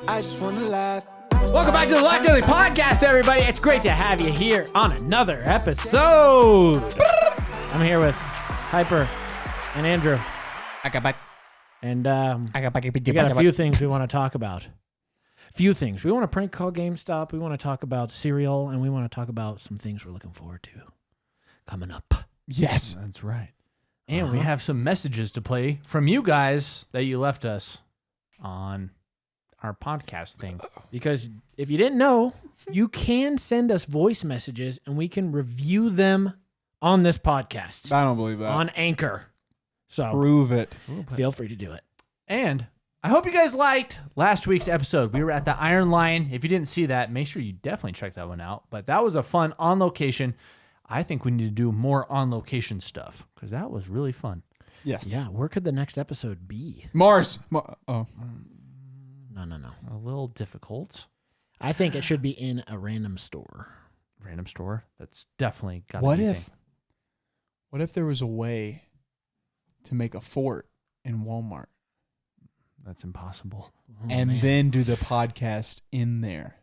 I just want to laugh. Welcome back to the Live Daily Podcast, everybody. It's great to have you here on another episode. I'm here with Hyper and Andrew. And we got a few things we want to talk about. We want to prank call GameStop. We want to talk about cereal, and we want to talk about some things we're looking forward to coming up. Yes. That's right. And we have some messages to play from you guys that you left us on our podcast thing. Because if you didn't know, you can send us voice messages, and we can review them on this podcast. I don't believe that. On Anchor. So Prove it. feel free to do it. And I hope you guys liked last week's episode. We were at the Iron Lion. If you didn't see that, make sure you definitely check that one out. But that was a fun on location. I think we need to do more on location stuff because that was really fun. Yes. Yeah, where could the next episode be? Mars. No. A little difficult. I think it should be in a random store. Random store. That's definitely got to What be a if? thing. What if there was a way to make a fort in Walmart That's impossible. Oh, and man. then do the podcast in there?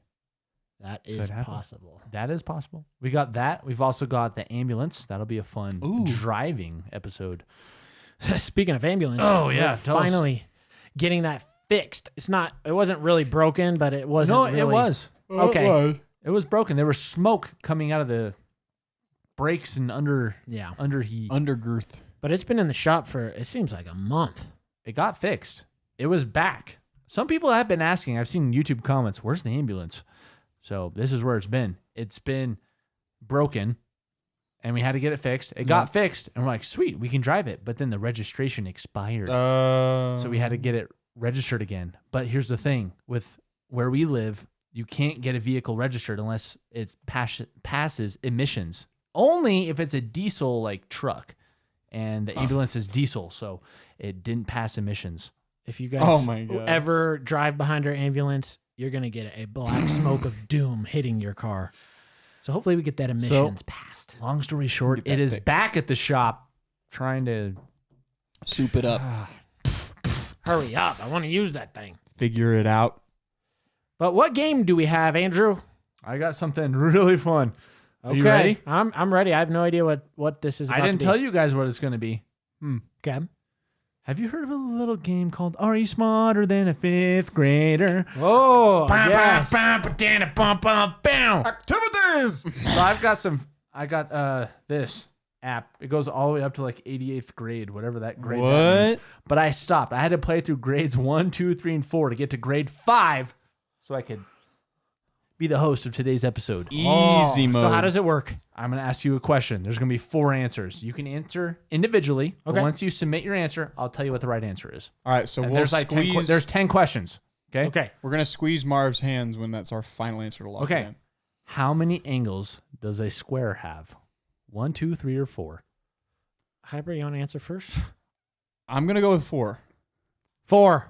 That is happen. possible. That is possible. We got that. We've also got the ambulance. That'll be a fun driving episode. Speaking of ambulance, Oh, yeah, we're tell us. finally getting that fixed. It wasn't really broken, but it wasn't No, really. it was. Okay. It was broken. There was smoke coming out of the brakes and under Yeah. heat. Undergirth. But it's been in the shop for, it seems like a month. It got fixed. It was back. Some people have been asking. I've seen YouTube comments, where's the ambulance? So this is where it's been. It's been broken, and we had to get it fixed. It got fixed, and we're like, sweet, we can drive it. But then the registration expired. So we had to get it registered again. But here's the thing. With where we live, you can't get a vehicle registered unless it passes emissions. Only if it's a diesel like truck, and the ambulance is diesel, so it didn't pass emissions. If you guys Oh my God. ever drive behind our ambulance, you're going to get a black smoke of doom hitting your car. So hopefully we get that emissions passed. Long story short, Get it that is fixed. back at the shop trying to Soup it up. Hurry up. I want to use that thing. Figure it out. But what game do we have, Andrew? I got something really fun. Are Okay. you ready? I'm ready. I have no idea what this is about I didn't tell you guys what it's going to be. Okay. Have you heard of a little game called Are You Smarter Than a Fifth Grader? Oh, yes. Activities. So I got this app. It goes all the way up to like 88th grade, whatever that grade that means. But I stopped. I had to play through grades 1, 2, 3, and 4 to get to grade 5 so I could be the host of today's episode. Easy mode. So how does it work? I'm going to ask you a question. There's going to be 4 answers. You can answer individually. But Okay. once you submit your answer, I'll tell you what the right answer is. All right, so And we'll there's like 10, squeeze. there's 10 questions. Okay. Okay. We're gonna squeeze Marv's hands when that's our final answer to lock it Okay. in. How many angles does a square have? 1, 2, 3, or 4? Hyper, you want to answer first? I'm gonna go with 4. 4.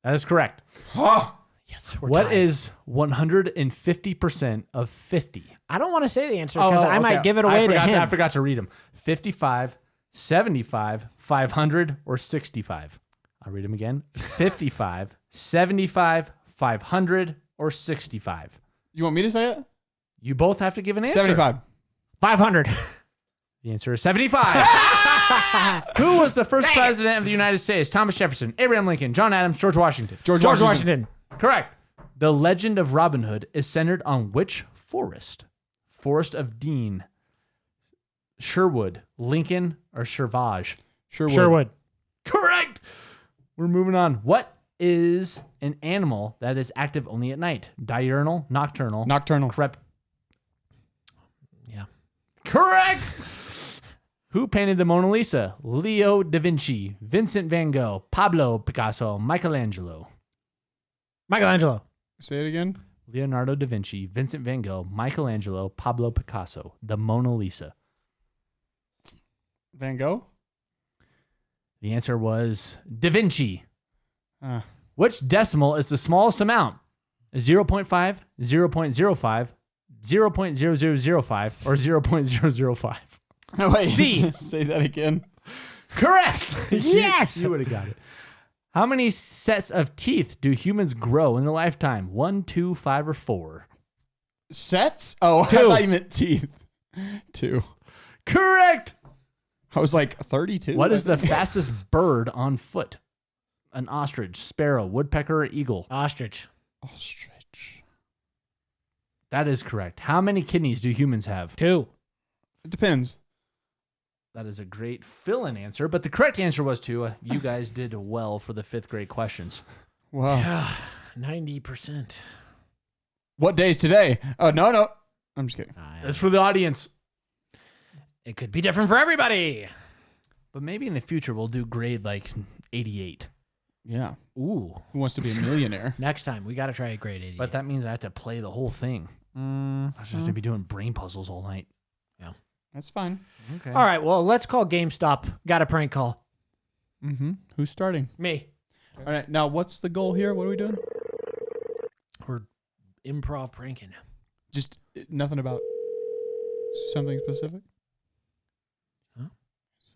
That is correct. Yes. What is 150% of 50? I don't want to say the answer because I might give it away to him. I forgot to read them. 55, 75, 500, or 65. I'll read them again. 55, 75, 500, or 65. You want me to say it? You both have to give an answer. 75. 500. The answer is 75. Who was the first president of the United States? Thomas Jefferson, Abraham Lincoln, John Adams, George Washington. George George Washington. Correct. The legend of Robin Hood is centered on which forest? Forest of Dean, Sherwood, Lincoln, or Shervage? Sherwood. Correct. We're moving on. What is an animal that is active only at night? Diurnal, nocturnal, Nocturnal. Yeah. Correct. Who painted the Mona Lisa? Leo da Vinci, Vincent van Gogh, Pablo Picasso, Michelangelo. Michelangelo. Say it again. Leonardo da Vinci, Vincent van Gogh, Michelangelo, Pablo Picasso. The Mona Lisa. Van Gogh. The answer was Da Vinci. Ah. Which decimal is the smallest amount? 0.5, 0.05, 0.0005, or 0.005? Wait. C. Say that again. Correct. Yes! You would have got it. How many sets of teeth do humans grow in a lifetime? 1, 2, 5, or 4? Sets? Oh, 2. I thought you meant teeth. 2. Correct. I was like 32. What is the fastest bird on foot? An ostrich, sparrow, woodpecker, or eagle? Ostrich. Ostrich. That is correct. How many kidneys do humans have? 2. It depends. That is a great fill-in answer, but the correct answer was 2. You guys did well for the 5th grade questions. Wow. 90%. What day is today? Oh, no. I'm just kidding. That's for the audience. It could be different for everybody. But maybe in the future we'll do grade like 88. Yeah. Ooh. Who wants to be a millionaire? Next time, we got to try a grade 88. But that means I have to play the whole thing. I just have to be doing brain puzzles all night. Yeah. That's fine. Okay. All right, well, let's call GameStop. Got a prank call. Mm-hmm. Who's starting? Me. All right. Now, what's the goal here? What are we doing? We're improv pranking. Just nothing about something specific?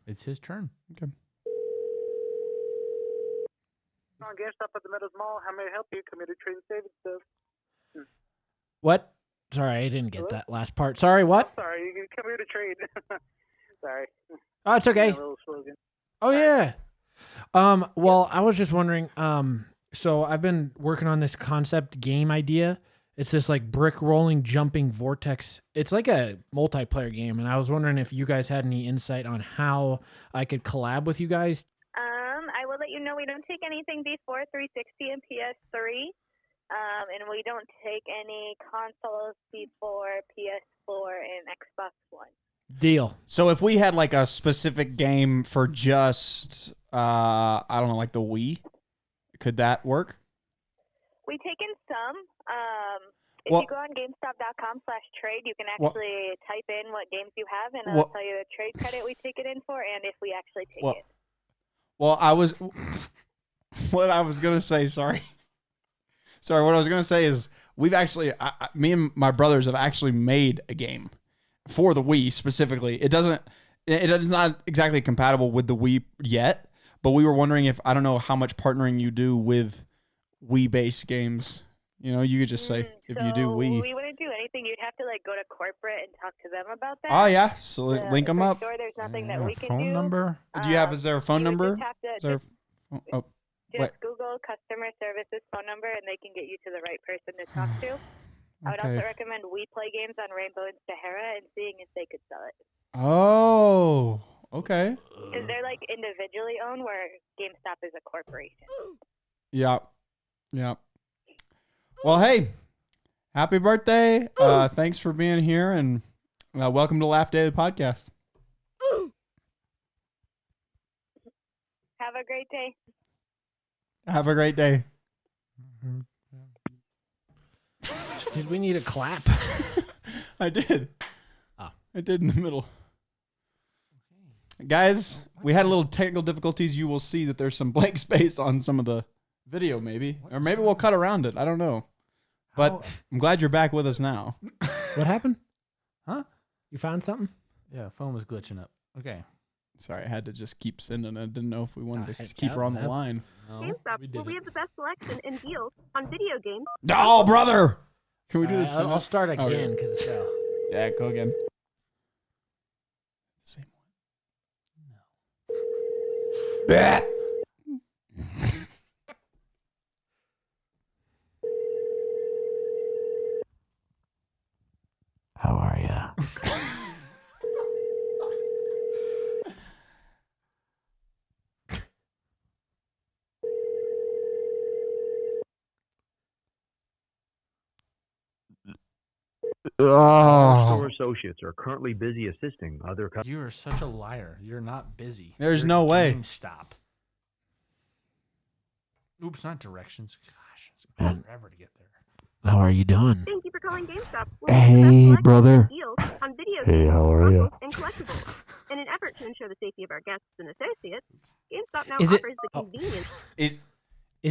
It's his turn. Okay. On Gamestop at the Meadows Mall. How may I help you? Commuter train savings stuff. What? Sorry, I didn't get that last part. Sorry, what? Sorry, you can come here to trade. Sorry. Oh, it's okay. A little slogan. Oh, yeah. Well, I was just wondering, so I've been working on this concept game idea. It's this like brick rolling jumping vortex. It's like a multiplayer game, and I was wondering if you guys had any insight on how I could collab with you guys. I will let you know we don't take anything before 360 and PS3, and we don't take any consoles before PS4 and Xbox One. Deal. So if we had like a specific game for just, I don't know, like the Wii, could that work? We take in some. If Well- you go on GameStop.com/trade, you can actually type in what games you have, and it'll Well- tell you the trade credit we take it in for, and if we actually take Well- it. Well, what I was going to say, sorry, what I was going to say is we've actually, me and my brothers have actually made a game for the Wii specifically. It is not exactly compatible with the Wii yet, but we were wondering if, I don't know how much partnering you do with Wii-based games. You know, you could just say if you do Wii. We wouldn't do anything. You'd have to like go to corporate and talk to them about that. Oh, yeah. So link them for up. Sure, there's nothing that we can phone do. number? Is there a phone you would number? Just have to, Is there just wait. Google customer services phone number, and they can get you to the right person to talk to. I would also Okay. recommend We Play Games on Rainbow and Sahara and seeing if they could sell it. Oh, okay. Because they're like individually owned, where GameStop is a corporation. Yeah. Well, hey, happy birthday. Thanks for being here, and welcome to Laugh Daily Podcast. Have a great day. Have a great day. Did we need a clap? I did. Oh. I did in the middle. Guys, we had a little technical difficulties. You will see that there's some blank space on some of the video, maybe. Or maybe we'll cut around it. I don't know. But I'm glad you're back with us now. What happened? Huh? You found something? Yeah, phone was glitching up. Okay. Sorry, I had to just keep sending. I didn't know if we wanted to heck just keep her on the yeah. line. No, GameStop, we well, did we it. have the best selection and deals on video games. Oh, brother! Can we do this? I'll start Okay. again because Yeah, go again. Same one. how are ya? Oh. Store associates are currently busy assisting other customers. You are such a liar. You're not busy. There's You're no way. GameStop. Oops, not directions. Gosh, it's Man. going forever to get there. How are you doing? Thank you for calling GameStop. Well, we have the best selection brother. and deals on video games, how consoles, and collectibles. In an effort to ensure the safety of our guests and associates, GameStop now Is it- offers the convenience. Is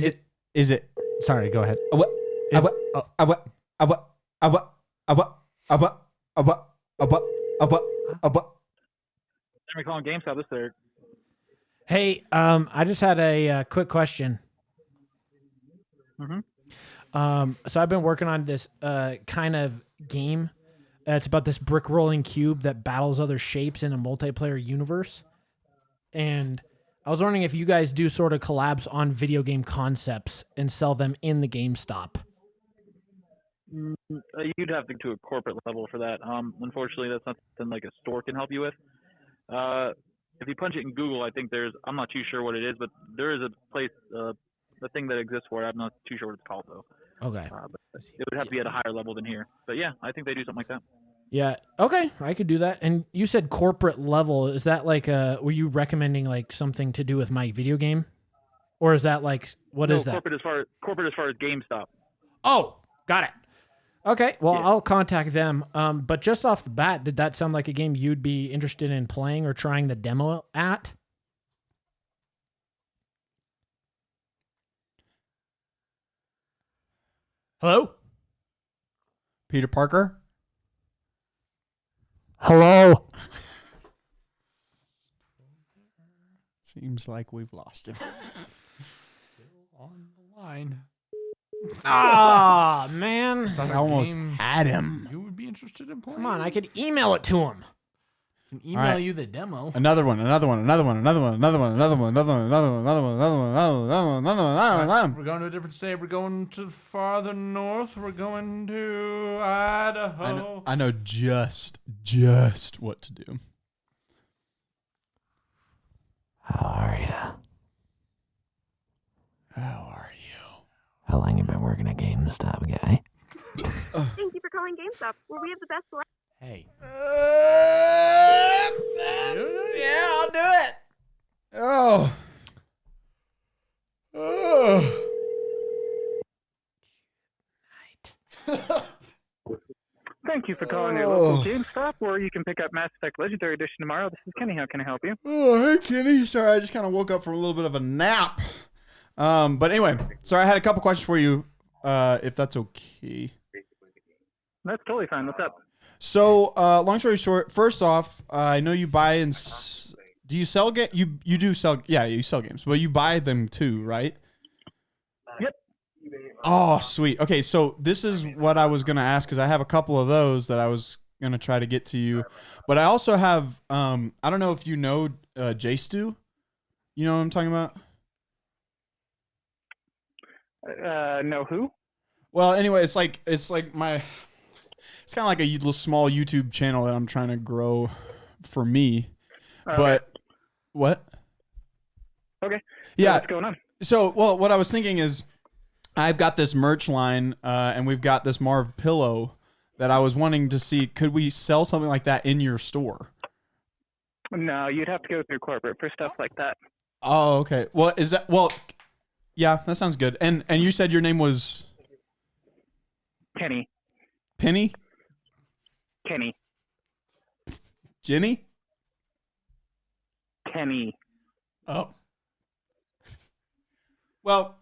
it? Is it? Sorry, go ahead. What? Is- What? What? Let me call GameStop. This third. Hey, I just had a quick question. So I've been working on this kind of game. It's about this brick rolling cube that battles other shapes in a multiplayer universe. And I was wondering if you guys do sort of collabs on video game concepts and sell them in the GameStop. You'd have to go to a corporate level for that. Unfortunately, that's not something like a store can help you with. If you punch it in Google, I think I'm not too sure what it is, but there is a place, a thing that exists for it. I'm not too sure what it's called, though. Okay. But it would have to be at a higher level than here. But yeah, I think they do something like that. Yeah. Okay. I could do that. And you said corporate level. Is that like, were you recommending like something to do with my video game? Or is that like, what is that? Corporate as far as GameStop. Oh, got it. Okay. Well, yeah. I'll contact them. But just off the bat, did that sound like a game you'd be interested in playing or trying the demo at? Hello? Peter Parker? Hello? Seems like we've lost him. Still on the line. Ah, man. I almost had him. You would be interested in playing? Come on, I could email it to him. I can email you the demo. Another one. We're going to a different state. We're going to farther north. We're going to Idaho. I know just what to do. How are you? How long you been working at GameStop, guy? Thank you for calling GameStop, where we have the best selection. Hey. Yeah, I'll do it. Oh. Thank you for calling your local GameStop, where you can pick up Mass Effect Legendary Edition tomorrow. This is Kenny. How can I help you? Oh, hey, Kenny. Sorry, I just kind of woke up from a little bit of a nap. But anyway, sorry, I had a couple questions for you, if that's okay. That's totally fine. What's up? So, long story short, first off, I know you buy and do you sell you do sell, yeah, you sell games, but you buy them too, right? Yep. Oh, sweet. Okay, so this is what I was going to ask, because I have a couple of those that I was going to try to get to you. But I also have, I don't know if you know JStu. You know what I'm talking about? No, who? Well, anyway, it's like it's kind of like a little small YouTube channel that I'm trying to grow for me. Okay. But what? Okay. Yeah. What's going on? So, well, what I was thinking is I've got this merch line, and we've got this Marv pillow that I was wanting to see. Could we sell something like that in your store? No, you'd have to go through corporate for stuff like that. Oh, okay. Well, yeah, that sounds good. And you said your name was Kenny. Penny? Kenny. Jenny? Kenny. Oh. Well.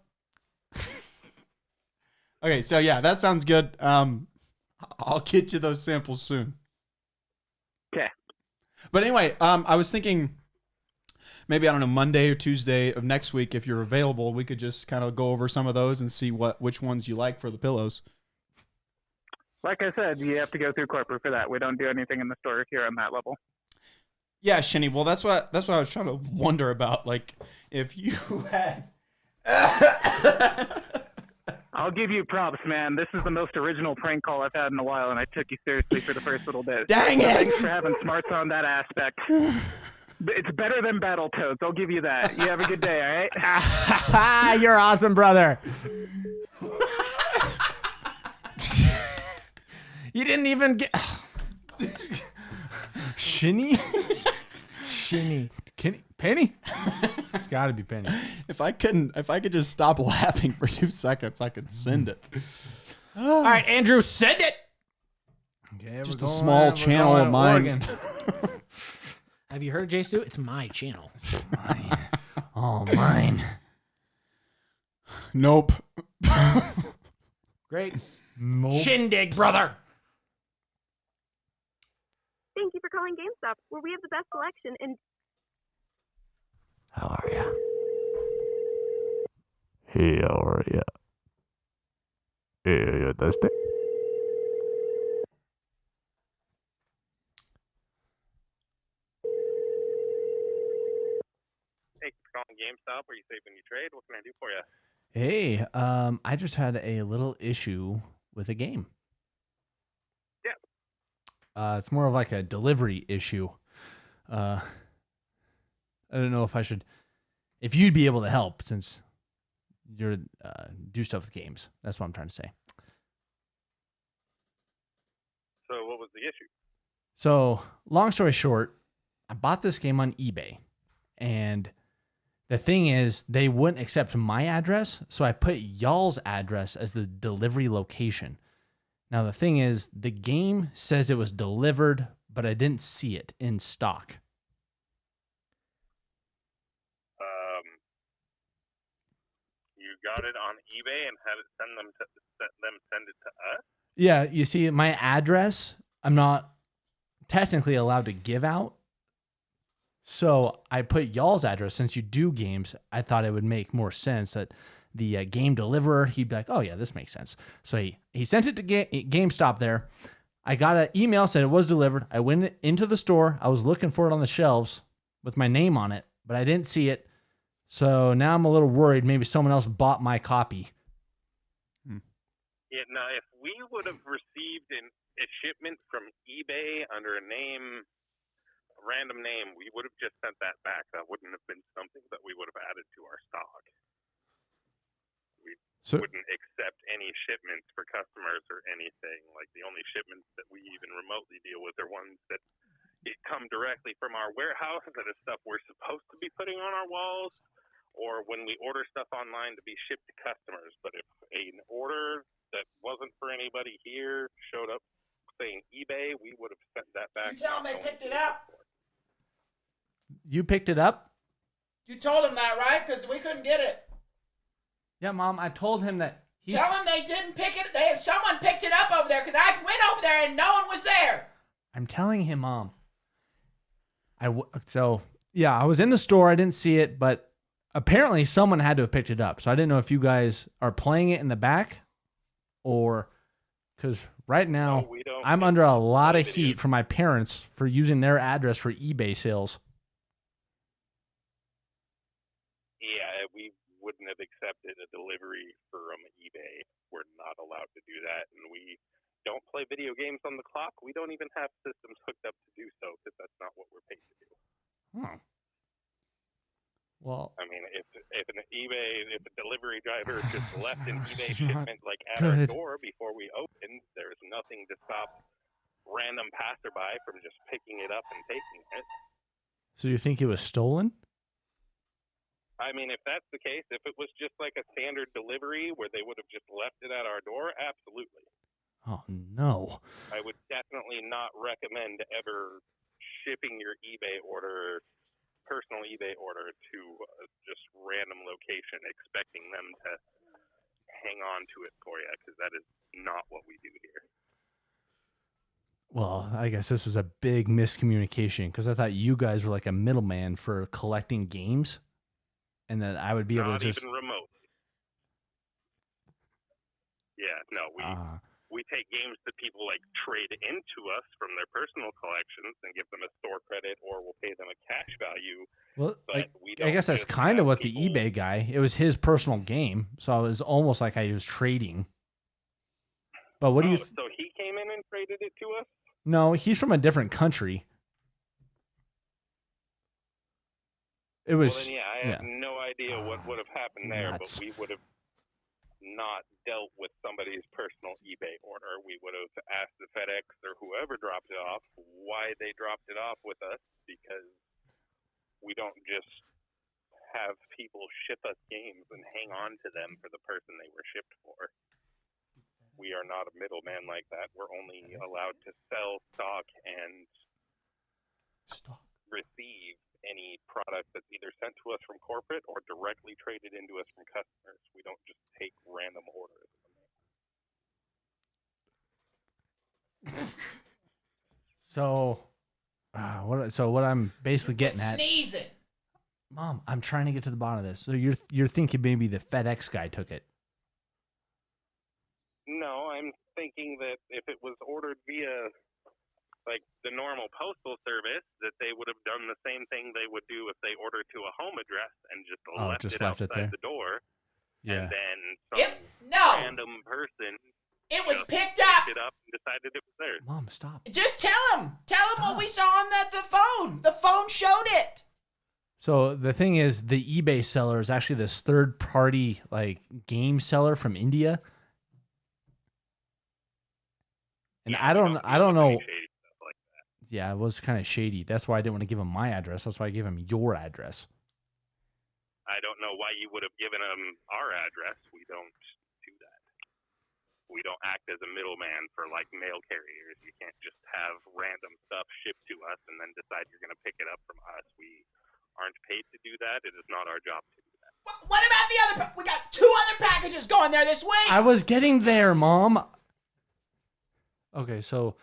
Okay, so yeah, that sounds good. I'll get you those samples soon. Okay. But anyway, I was thinking maybe, I don't know, Monday or Tuesday of next week, if you're available, we could just kind of go over some of those and see which ones you like for the pillows. Like I said, you have to go through corporate for that. We don't do anything in the store here on that level. Yeah, Shinny. Well, that's what I was trying to wonder about. Like, if you had. I'll give you props, man. This is the most original prank call I've had in a while, and I took you seriously for the first little bit. Dang it! Thanks for having smarts on that aspect. It's better than Battletoads. I'll give you that. You have a good day, all right? You're awesome, brother. You didn't even get... Shinny? Shinny. Penny? It's got to be Penny. If I could just stop laughing for 2 seconds, I could send it. All right, Andrew, send it. Okay, just a small channel of mine. Have you heard of JStu? It's my channel. It's mine. Oh, mine. Nope. Great. Nope. Shindig, brother. Thank you for calling GameStop, where we have the best selection in... How are ya? Hey, how are ya? Testing. Thanks for calling Gamestop. Are you safe when you trade? What can I do for you? Hey, I just had a little issue with a game. Yeah. It's more of like a delivery issue. I don't know if you'd be able to help since you're do stuff with games. That's what I'm trying to say. So what was the issue? So, long story short, I bought this game on eBay, and the thing is, they wouldn't accept my address, so I put y'all's address as the delivery location. Now, the thing is, the game says it was delivered, but I didn't see it in stock. You got it on eBay and had it send it to us? Yeah, you see, my address, I'm not technically allowed to give out. So I put y'all's address. Since you do games, I thought it would make more sense that the game deliverer, he'd be like, oh, yeah, this makes sense. So he sent it to GameStop there. I got an email, said it was delivered. I went into the store. I was looking for it on the shelves with my name on it, but I didn't see it. So now I'm a little worried maybe someone else bought my copy. Yeah, now, if we would have received a shipment from eBay under a random name, we would have just sent that back. That wouldn't have been something that we would have added to our stock. We wouldn't accept any shipments for customers or anything. Like, the only shipments that we even remotely deal with are ones that come directly from our warehouse, that is stuff we're supposed to be putting on our walls, or when we order stuff online to be shipped to customers. But if an order that wasn't for anybody here showed up saying eBay, we would have sent that back. You tell them they picked it up? You picked it up? You told him that, right? Because we couldn't get it. Yeah, Mom, I told him that. Tell him they didn't pick it. Someone picked it up over there because I went over there and no one was there. I'm telling him, Mom. So, yeah, I was in the store. I didn't see it, but apparently someone had to have picked it up. So I didn't know if you guys are playing it in the back or because right now I'm under a lot of heat from my parents for using their address for eBay sales. Yeah, we wouldn't have accepted a delivery from eBay. We're not allowed to do that, and we don't play video games on the clock. We don't even have systems hooked up to do so because that's not what we're paid to do. Oh. Well, I mean, if a delivery driver just left an eBay is not shipment like at our good. door before we opened, there's nothing to stop random passerby from just picking it up and taking it. So you think it was stolen? I mean, if that's the case, if it was just like a standard delivery where they would have just left it at our door, absolutely. Oh, no. I would definitely not recommend ever shipping your personal eBay order to just random location, expecting them to hang on to it for you, because that is not what we do here. Well, I guess this was a big miscommunication because I thought you guys were like a middleman for collecting games, and that I would be able to just. Not even remotely. Yeah, no, we take games that people like trade into us from their personal collections and give them a store credit, or we'll pay them a cash value. Well, but I guess that's kind of what the eBay guy. It was his personal game, so it was almost like I was trading. But what do you? So he came in and traded it to us? No, he's from a different country. It was. Well, then, yeah, I have no idea what would have happened there, but we would have not dealt with somebody's personal eBay order. We would have asked the FedEx or whoever dropped it off why they dropped it off with us, because we don't just have people ship us games and hang on to them for the person they were shipped for. We are not a middleman like that. We're only allowed to sell stock and receive any product that's either sent to us from corporate or directly traded into us from customers. We don't just take random orders. So, what I'm basically getting at. Sneezing. Mom, I'm trying to get to the bottom of this. So you're thinking maybe the FedEx guy took it? No, I'm thinking that if it was ordered via like the normal postal service, that they would have done the same thing they would do if they ordered to a home address and just left it left it outside there. the door. Yeah. And then some No, random person it was just picked up. picked it up and decided it was theirs. Mom, stop. Just tell him. Tell him what we saw on the phone. The phone showed it. So the thing is, the eBay seller is actually this third-party like game seller from India, and Yeah, I don't know. Shady stuff like that. Yeah, it was kind of shady. That's why I didn't want to give him my address. That's why I gave him your address. I don't know why you would have given them our address. We don't do that. We don't act as a middleman for like mail carriers. You can't just have random stuff shipped to us and then decide you're going to pick it up from us. We aren't paid to do that. It is not our job to do that. What about the other? We got 2 other packages going there this week. I was getting there, Mom. Okay, so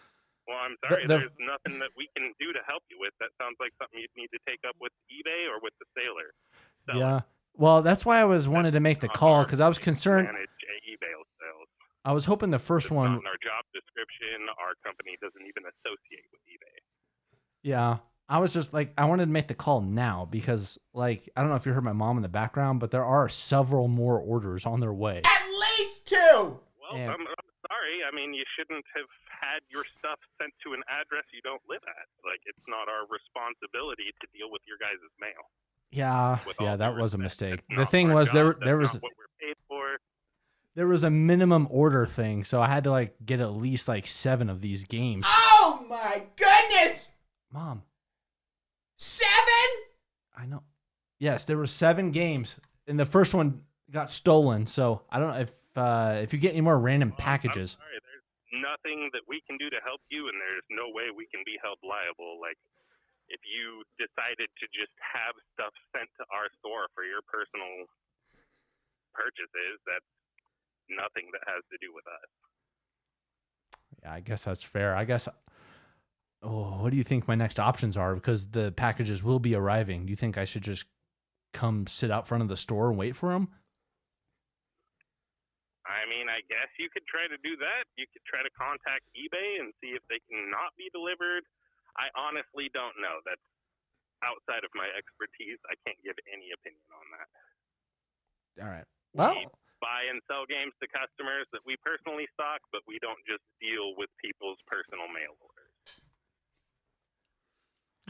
Well, I'm sorry. There's nothing that we can do to help you with. That sounds like something you'd need to take up with eBay or with the seller. yeah. Well, that's why I wanted to make the call because I was concerned. Manage eBay sales. I was hoping the first It's one. not in our job description. Our company doesn't even associate with eBay. Yeah. I was just like, I wanted to make the call now because, like, I don't know if you heard my mom in the background, but there are several more orders on their way. At least 2. Well, And- I'm sorry. I mean, you shouldn't have had your stuff sent to an address you don't live at. Like, it's not our responsibility to deal with your guys' mail. Yeah, With yeah, all that due was a respect. mistake. That's The not thing our was job. there That's was not what we're paid for. there was a minimum order thing, so I had to like get at least like 7 of these games. Oh my goodness. Mom, 7? I know. Yes, there were 7 games, and the first one got stolen. So I don't know if you get any more random packages. I'm sorry. There's nothing that we can do to help you, and there's no way we can be held liable. Like, if you decided to just have stuff sent to our store for your personal purchases, that's nothing that has to do with us. Yeah, I guess that's fair. I guess. Oh, what do you think my next options are? Because the packages will be arriving. Do you think I should just come sit out front of the store and wait for them? I mean, I guess you could try to do that. You could try to contact eBay and see if they can not be delivered. I honestly don't know. That's outside of my expertise. I can't give any opinion on that. All right. We Well, buy and sell games to customers that we personally stock, but we don't just deal with people's personal mail orders.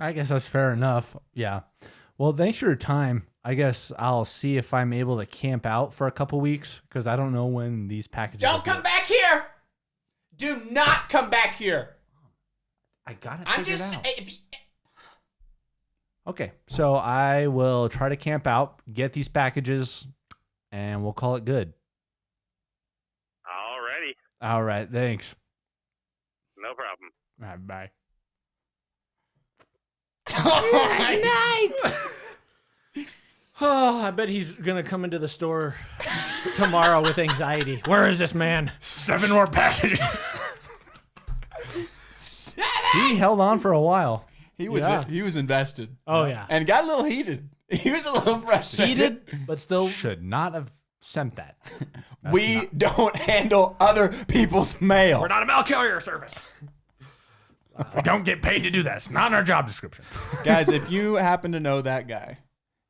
I guess that's fair enough. Yeah. Well, thanks for your time. I guess I'll see if I'm able to camp out for a couple weeks because I don't know when these packages. Don't come back here. Do not come back here. I got it. I'm figured just. out. Okay, so I will try to camp out, get these packages, and we'll call it good. Alrighty. All right. Thanks. No problem. All right. Bye. Good night. Oh, I bet he's gonna come into the store tomorrow with anxiety. Where is this man? 7 more packages. He held on for a while. He was invested. Oh yeah, And got a little heated. He was a little frustrated. heated, but still. Should not have sent that. We don't handle other people's mail. We're not a mail carrier service. We don't get paid to do that. It's not in our job description. Guys, if you happen to know that guy,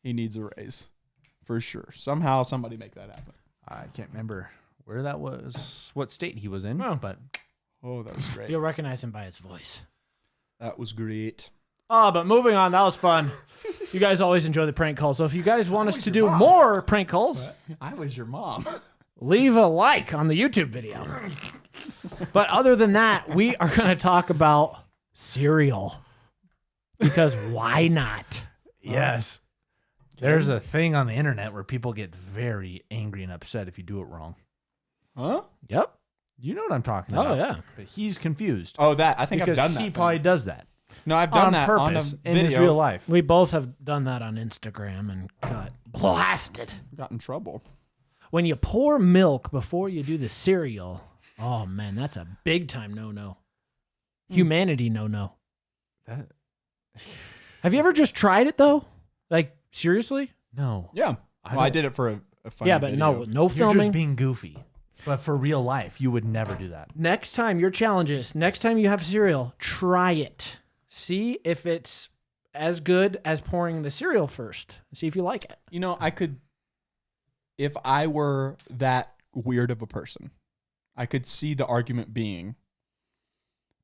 he needs a raise. For sure. Somehow, somebody make that happen. I can't remember where that was, what state he was in, Oh. but Oh, that was great. You'll recognize him by his voice. That was great. Oh, but moving on, that was fun. You guys always enjoy the prank calls. So if you guys want us to do more prank calls, I was your mom. leave a like on the YouTube video. But other than that, we are going to talk about cereal. Because why not? yes. There's a thing on the internet where people get very angry and upset if you do it wrong. Huh? Yep. You know what I'm talking Oh, about. yeah. But he's confused. Oh, that. I think because I've done that. he thing. probably does that. No, I've done on that purpose on a in video. his real life. We both have done that on Instagram and got blasted. Got in trouble. When you pour milk before you do the cereal, oh, man, that's a big time no-no. Humanity no-no. That, Have you ever just tried it, though? Like, seriously? no. Yeah. Well, I don't- did it for a funny Yeah, but video. no You're filming. just being goofy. But for real life, you would never do that. Next time, your challenge is, next time you have cereal, try it. See if it's as good as pouring the cereal first. See if you like it. You know, I could, if I were that weird of a person, I could see the argument being,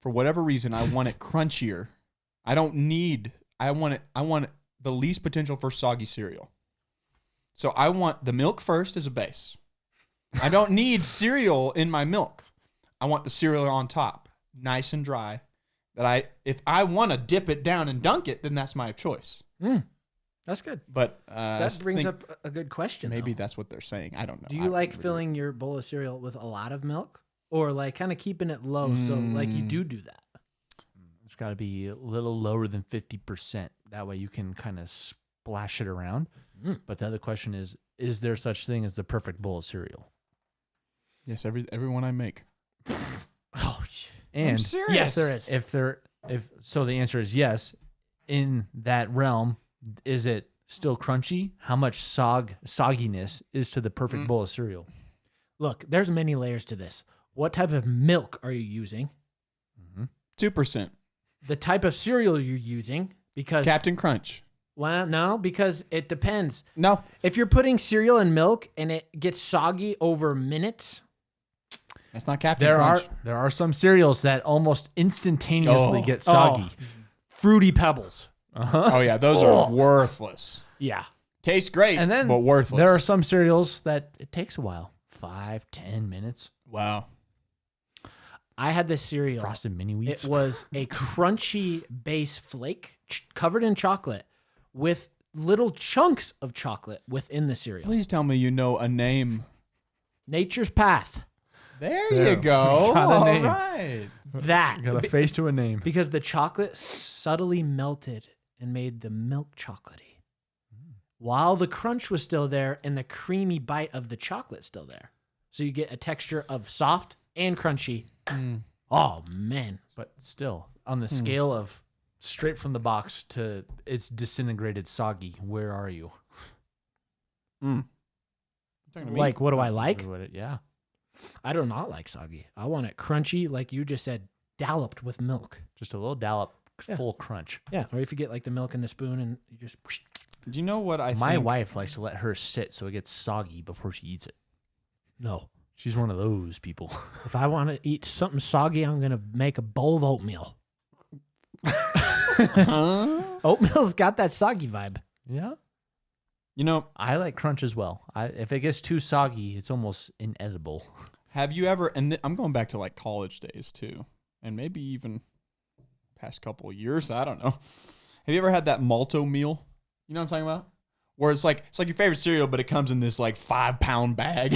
for whatever reason, I want it crunchier. I want the least potential for soggy cereal. So I want the milk first as a base. I don't need cereal in my milk. I want the cereal on top, nice and dry. If I want to dip it down and dunk it, then that's my choice. That's good. But that brings up a good question. Maybe that's what they're saying. I don't know. Do you like filling your bowl of cereal with a lot of milk, or like kind of keeping it low? So like you do that. It's got to be a little lower than 50%. That way you can kind of splash it around. But the other question is there such thing as the perfect bowl of cereal? Yes, everyone I make. Oh, and I'm serious. Yes, there is. If so, the answer is yes. In that realm, is it still crunchy? How much sogginess is to the perfect bowl of cereal? Look, there's many layers to this. What type of milk are you using? 2%. The type of cereal you're using, because Captain Crunch. Well, no, because it depends. No. If you're putting cereal in milk and it gets soggy over minutes, that's not Captain Crunch. There are some cereals that almost instantaneously get soggy. Fruity Pebbles. Oh yeah, those are worthless. Yeah. Tastes great, and then but worthless. There are some cereals that it takes a while. 5-10 minutes. Wow. I had this cereal. Frosted Mini Wheats. It was a crunchy base flake covered in chocolate with little chunks of chocolate within the cereal. Please tell me you know a name. Nature's Path. There you go. Got a name. All right. That. Got a face to a name. Because the chocolate subtly melted and made the milk chocolatey. While the crunch was still there and the creamy bite of the chocolate still there. So you get a texture of soft and crunchy. Oh, man. But still, on the scale of straight from the box to it's disintegrated soggy, where are you? Like, what do I like? Yeah. I do not like soggy. I want it crunchy, like you just said, dolloped with milk. Just a little dollop, full crunch. Yeah, or if you get like the milk in the spoon and you just... Do you know what My wife likes to let hers sit so it gets soggy before she eats it. No. She's one of those people. If I want to eat something soggy, I'm going to make a bowl of oatmeal. Oatmeal's got that soggy vibe. Yeah. You know, I like crunch as well. If it gets too soggy, it's almost inedible. Have you ever, and I'm going back to like college days too, and maybe even past couple of years, I don't know. Have you ever had that malto meal? You know what I'm talking about? Where it's like your favorite cereal, but it comes in this like 5-pound bag.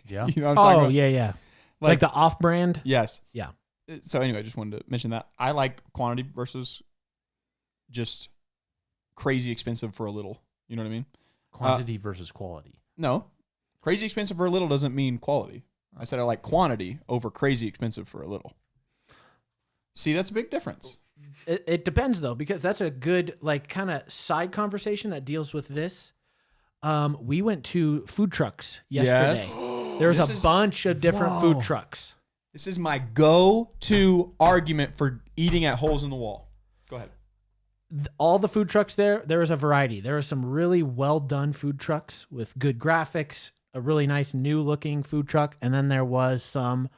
Yeah. You know what I'm talking about? Yeah. Like the off-brand? Yes. Yeah. So anyway, I just wanted to mention that. I like quantity versus just crazy expensive for a little. You know what I mean? Quantity versus quality. No. Crazy expensive for a little doesn't mean quality. I said I like quantity over crazy expensive for a little. See, that's a big difference. It depends, though, because that's a good, like, kind of side conversation that deals with this. We went to food trucks yesterday. Yes. There's a bunch of different food trucks. This is my go-to argument for eating at holes in the wall. Go ahead. All the food trucks there is a variety. There are some really well-done food trucks with good graphics, a really nice new-looking food truck, and then there was some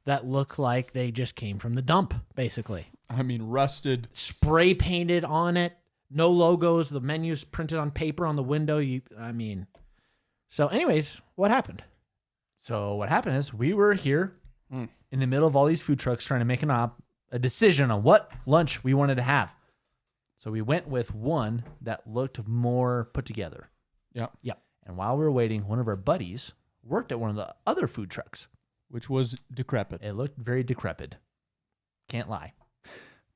that look like they just came from the dump, basically. I mean, rusted. Spray painted on it. No logos. The menu's printed on paper on the window. So anyways, what happened? So what happened is we were here in the middle of all these food trucks trying to make a decision on what lunch we wanted to have. So we went with one that looked more put together. Yeah. And while we were waiting, one of our buddies worked at one of the other food trucks. Which was decrepit. It looked very decrepit. Can't lie.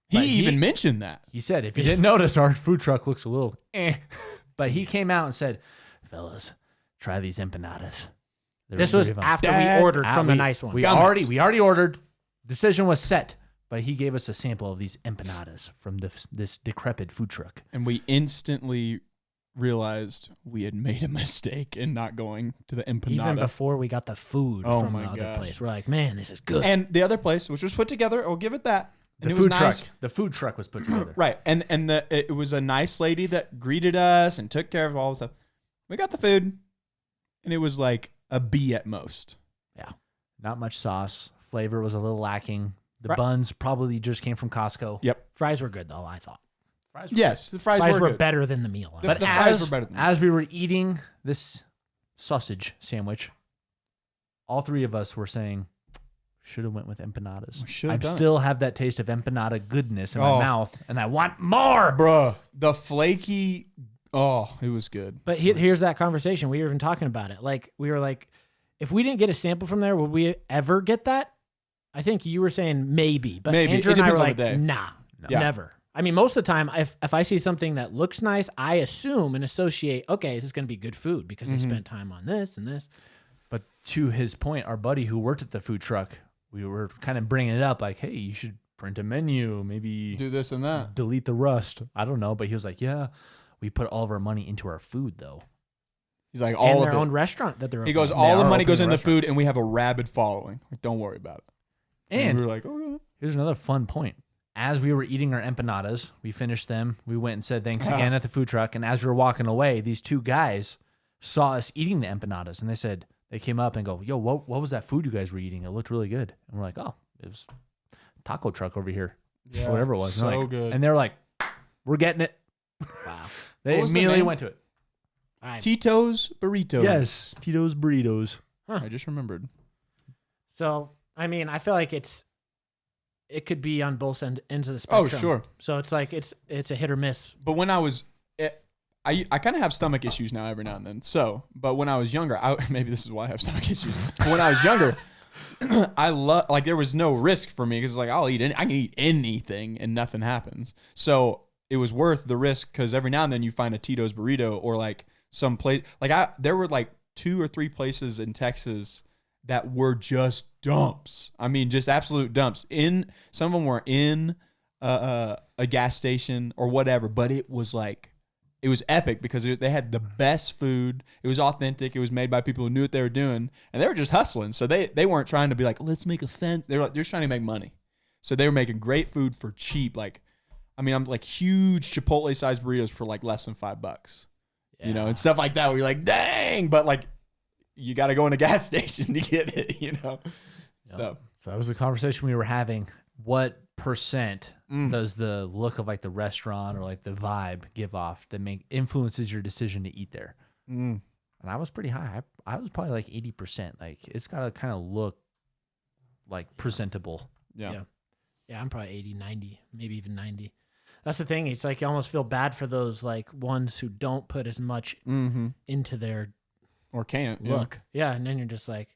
He even mentioned that. He said, if you didn't notice, our food truck looks a little But he came out and said, fellas, try these empanadas. This was after we ordered from the nice one. We already ordered. Decision was set. But he gave us a sample of these empanadas from this decrepit food truck. And we instantly realized we had made a mistake in not going to the empanada. Even before we got the food Oh from my the other gosh. place. We're like, man, this is good. And the other place, which was put together, I'll give it that. And The it was food nice. truck. The food truck was put together. Right. And it was a nice lady that greeted us and took care of all the stuff. We got the food, and it was like a B at most. Yeah. Not much sauce. Flavor was a little lacking. The buns probably just came from Costco. Yep. Fries were good, though, I thought. Fries Yes, the fries Fries were good. better than the meal. The But fries were better than as we were eating this sausage sandwich, all three of us were saying, should have went with empanadas. We should I have done it. still have that taste of empanada goodness in Oh. my mouth, and I want more. Bruh, the flaky, it was good. But here's that conversation. We were even talking about it. Like, we were like, if we didn't get a sample from there, would we ever get that? I think you were saying maybe. But Maybe. Andrew It and I were depends on like, the day. nah, Yeah. never. I mean, most of the time, if I see something that looks nice, I assume and associate, okay, this is going to be good food because they spent time on this and this. But to his point, our buddy who worked at the food truck, we were kind of bringing it up like, hey, you should print a menu, maybe Do this and that. delete the rust. I don't know. But he was like, yeah, we put all of our money into our food, though. He's like, And all their of it. own restaurant that they're He goes, opening. all the are money goes opening a into food, and we have a rabid following. Like, don't worry about it. And we were like, okay. here's another fun point. As we were eating our empanadas, we finished them. We went and said thanks again at the food truck. And as we were walking away, these two guys saw us eating the empanadas. And they came up and go, yo, what was that food you guys were eating? It looked really good. And we're like, oh, it was taco truck over here. Yeah, Or whatever it was. And they're so like- good. And they were like, we're getting it. Wow. They What was the immediately name? went to it. All right. Tito's Burritos. Yes, Tito's Burritos. I just remembered. So, I mean, I feel like it could be on both ends of the spectrum. Oh, sure. So it's like it's a hit or miss. But when I was, I kind of have stomach issues now every now and then. But when I was younger, maybe this is why I have stomach issues. But when I was younger, I love, like, there was no risk for me because it's like, I can eat anything and nothing happens. So it was worth the risk because every now and then you find a Tito's burrito or like some place, there were like 2 or 3 places in Texas that were just dumps. I mean, just absolute dumps. Some of them were in a gas station or whatever, but it was epic because they had the best food. It was authentic. It was made by people who knew what they were doing, and they were just hustling. So they weren't trying to be like, let's make a fence. They're just trying to make money. So they were making great food for cheap. Like, I mean, I'm like huge Chipotle sized burritos for like less than $5, and stuff like that. Where you're like, dang, but like, you got to go in a gas station to get it, Yep. So that was the conversation we were having. What percent does the look of like the restaurant or like the vibe give off that influences your decision to eat there? And I was pretty high. I was probably like 80%. Like, it's got to kind of look like presentable. Yeah, I'm probably 80, 90, maybe even 90. That's the thing. It's like you almost feel bad for those like ones who don't put as much into their or can't look. Yeah, and then you're just like.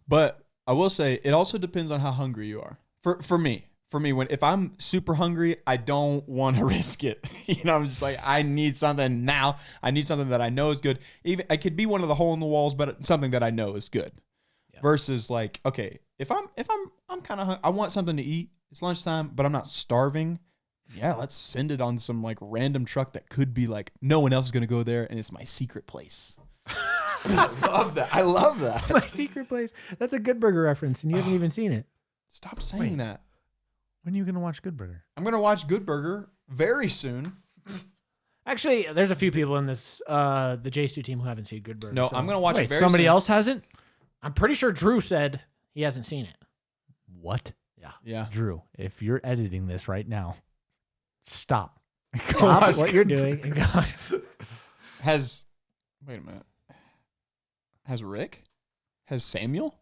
But I will say it also depends on how hungry you are. For me, if I'm super hungry, I don't want to risk it. I'm just like, I need something now. I need something that I know is good. Even I could be one of the hole in the walls, but something that I know is good. Yeah. Versus like, okay, if I'm kind of I want something to eat. It's lunchtime, but I'm not starving. Yeah, let's send it on some like random truck that could be like no one else is gonna go there, and it's my secret place. I love that. My secret place. That's a Good Burger reference, and you haven't even seen it. Stop saying that. When are you going to watch Good Burger? I'm going to watch Good Burger very soon. Actually, there's a few people in this, the JStu team who haven't seen Good Burger. No, so. I'm going to watch it very somebody soon. else hasn't? I'm pretty sure Drew said he hasn't seen it. What? Yeah. Drew, if you're editing this right now, stop. Stop what you're doing. And go. Wait a minute. Has Rick? Has Samuel?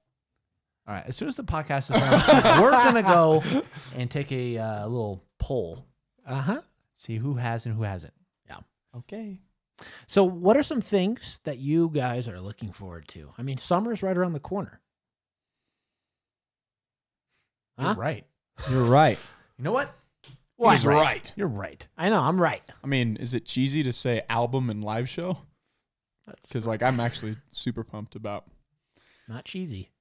All right. As soon as the podcast is done, we're going to go and take a little poll. See who has and who hasn't. Yeah. Okay. So what are some things that you guys are looking forward to? I mean, summer's right around the corner. You're right. You're right. You know what? Well, He's I'm right. You're right. I know, I'm right. I mean, is it cheesy to say album and live show? Because like I'm actually super pumped about. Not cheesy.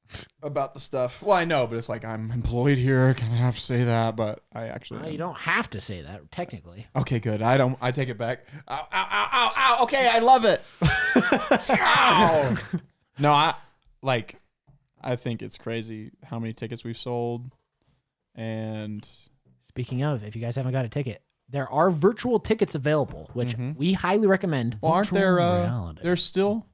about the stuff. Well, I know, but it's like I'm employed here. Can I have to say that? But I actually You don't have to say that technically. Okay, good. I take it back. Ow, ow, ow, ow, ow. Okay, I love it. Ow. No, I think it's crazy how many tickets we've sold. And speaking of, if you guys haven't got a ticket, there are virtual tickets available, which we highly recommend. Well, aren't there? There's still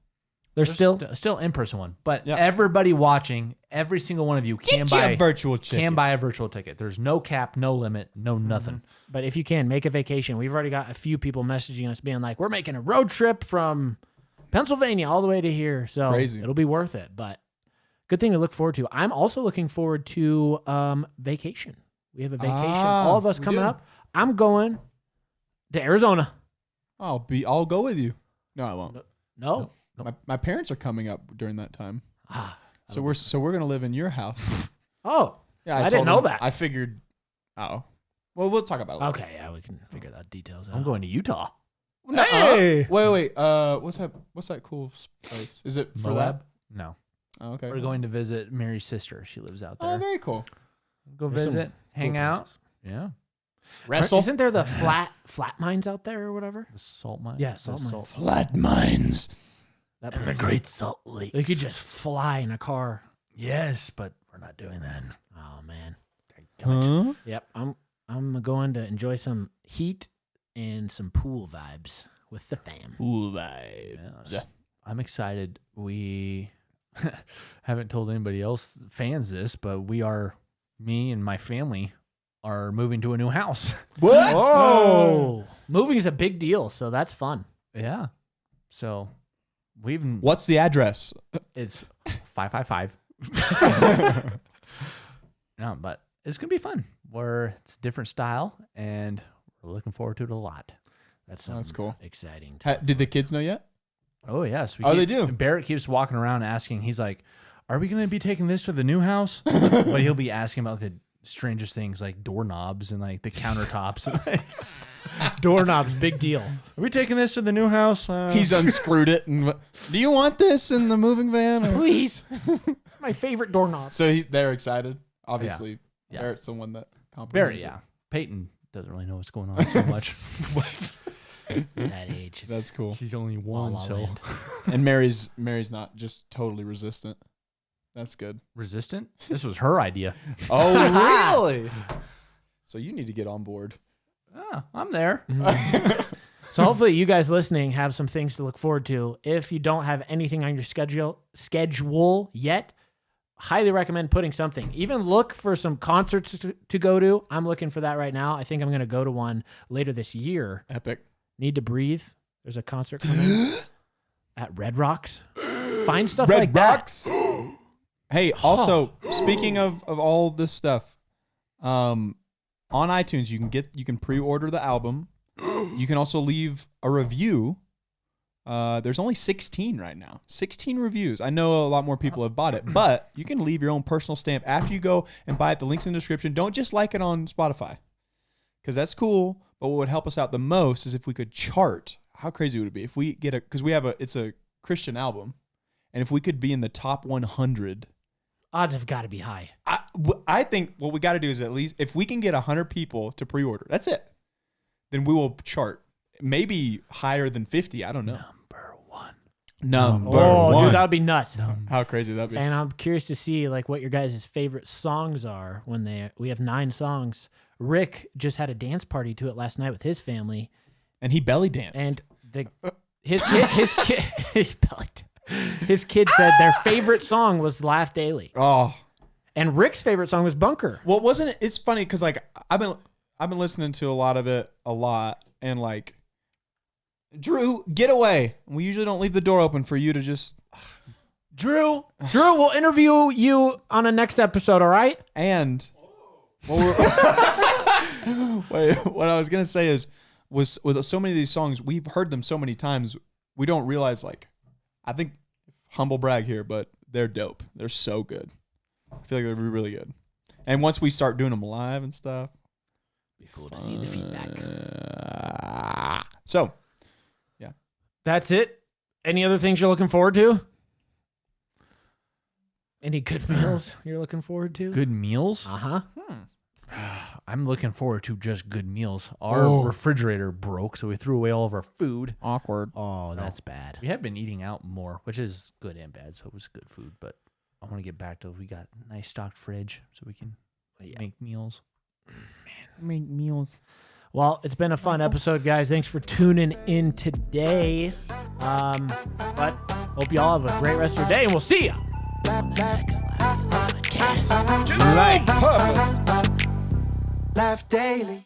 in-person one, but everybody watching, every single one of you can buy a virtual ticket. Can buy a virtual ticket. There's no cap, no limit, no nothing. But if you can, make a vacation. We've already got a few people messaging us being like, we're making a road trip from Pennsylvania all the way to here. So crazy. It'll be worth it. But good thing to look forward to. I'm also looking forward to vacation. We have a vacation. All of us coming up. I'm going to Arizona. I'll go with you. No, I won't. No. My parents are coming up during that time. So we're gonna live in your house. Oh, yeah, I didn't know that. I figured. Well, we'll talk about it later. Okay, yeah, we can figure that details out. I'm going to Utah. Hey! Wait. What's that cool place? Is it for Moab? that? No. Oh, okay. We're going to visit Mary's sister. She lives out there. Oh, very cool. Go There's visit, hang cool out. places. Yeah. Wrestle. Isn't there the flat mines out there or whatever? The salt mine. Yeah, salt mine. Flat mines. That And the place. Great Salt Lake. You could just fly in a car. Yes, but we're not doing that. Oh man. Huh? Yep. I'm going to enjoy some heat and some pool vibes with the fam. Pool vibes. Yeah. I'm excited. We haven't told anybody else fans this, but me and my family are moving to a new house. What? Whoa. Moving is a big deal, so that's fun. Yeah. So What's the address? It's 555. No, but it's gonna be fun. It's a different style, and we're looking forward to it a lot. That's cool. Exciting. Did the kids know yet? Oh yes. They do. Barrett keeps walking around asking. He's like, "Are we gonna be taking this to the new house?" But he'll be asking about the strangest things like doorknobs and like the countertops. Doorknobs, big deal. Are we taking this to the new house? He's unscrewed it. And do you want this in the moving van? Or? Please. My favorite doorknob. So they're excited. Obviously, Yeah. Barrett's the one that comprehends Barrett, it. yeah. Peyton doesn't really know what's going on so much. That age. That's cool. She's only one, La La so Land. And Mary's not just totally resistant. That's good. resistant. This was her idea. Oh, really? So you need to get on board. Ah, I'm there. So hopefully you guys listening have some things to look forward to. If you don't have anything on your schedule yet, highly recommend putting something. Even look for some concerts to go to. I'm looking for that right now. I think I'm going to go to one later this year. Epic. Need to Breathe. There's a concert coming at Red Rocks. Find stuff like Rocks. Hey, also speaking of all this stuff, on iTunes you can pre-order the album. You can also leave a review. There's only 16 right now. 16 reviews. I know a lot more people have bought it, but you can leave your own personal stamp after you go and buy it. The link's in the description. Don't just like it on Spotify, because that's cool. But what would help us out the most is if we could chart. How crazy would it be if we get it's a Christian album, and if we could be in the top 100. Odds have got to be high. I think what we got to do is at least if we can get 100 people to pre-order, that's it. Then we will chart. Maybe higher than 50. I don't know. Number one. Dude, that would be nuts. How crazy would that be? And I'm curious to see like what your guys' favorite songs are when we have 9 songs. Rick just had a dance party to it last night with his family, and he belly danced. And his kid said their favorite song was Laugh Daily. Oh. And Rick's favorite song was Bunker. Well, wasn't it? It's funny because like I've been listening to a lot of it and like, Drew, get away. We usually don't leave the door open for you to just. Drew, we'll interview you on a next episode, all right? And what I was gonna say was with so many of these songs, we've heard them so many times, we don't realize, like, I think, humble brag here, but they're dope. They're so good. I feel like they're really good. And once we start doing them live and stuff, be cool to see the feedback. So, yeah. That's it. Any other things you're looking forward to? Any good meals you're looking forward to? Good meals? Uh-huh. I'm looking forward to just good meals. Our refrigerator broke, so we threw away all of our food. Awkward. Oh, that's bad. We have been eating out more, which is good and bad, so it was good food. But I want to get back to we got a nice stocked fridge so we can make meals. Make meals. Well, it's been a fun episode, guys. Thanks for tuning in today. But hope you all have a great rest of your day, and we'll see you on the next podcast. Like. Laugh daily.